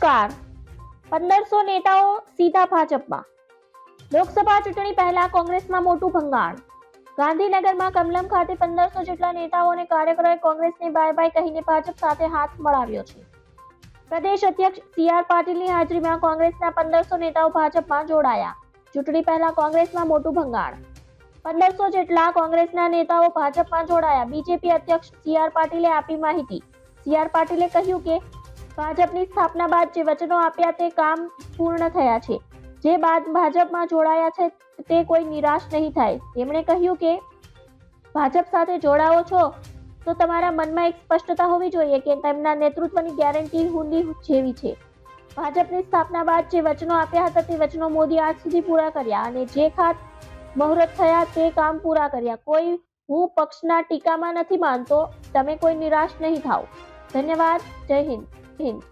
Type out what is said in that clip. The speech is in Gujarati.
નમસ્કાર. 1500 નેતાઓ સીધા ભાજપમાં. લોકસભા ચૂંટણી પહેલા કોંગ્રેસમાં મોટું ભંગાણ. ગાંધીનગરમાં કમલમ ખાતે 1500 જેટલા નેતાઓ અને કાર્યકરોએ કોંગ્રેસને બાય બાય કહીને ભાજપ સાથે હાથ મળાવ્યો છે. પ્રદેશ અધ્યક્ષ સી.આર. પાટીલની હાજરીમાં કોંગ્રેસના 1500 નેતાઓ ભાજપમાં જોડાયા. ચૂંટણી પહેલા કોંગ્રેસમાં મોટું ભંગાણ. 1500 જેટલા કોંગ્રેસના નેતાઓ ભાજપમાં જોડાયા. બીજેપી અધ્યક્ષ સી.આર. પાટીલે આપી માહિતી. સી.આર. પાટીલે કહ્યું કે ભાજપની સ્થાપના બાદ જે વચનો આપ્યા તે કામ પૂર્ણ થયા છે. જે બાદ ભાજપમાં જોડાયા છે તે કોઈ નિરાશ નહીં થાય. તેમણે કહ્યું કે ભાજપ સાથે જોડાઓ છો તો તમારા મનમાં એક સ્પષ્ટતા હોવી જોઈએ કે તેમના નેતૃત્વની ગેરંટી હુંડી જેવી છે. ભાજપની સ્થાપના બાદ જે વચનો આપ્યા હતા તે વચનો મોદી આજ સુધી પૂરા કર્યા અને જે ખાત મુહૂર્ત થયા તે કામ પૂરા કર્યા. હું પક્ષના ટીકામાં નથી માનતો. તમે કોઈ નિરાશ નહીં થાઓ. ધન્યવાદ. જય હિન્દ.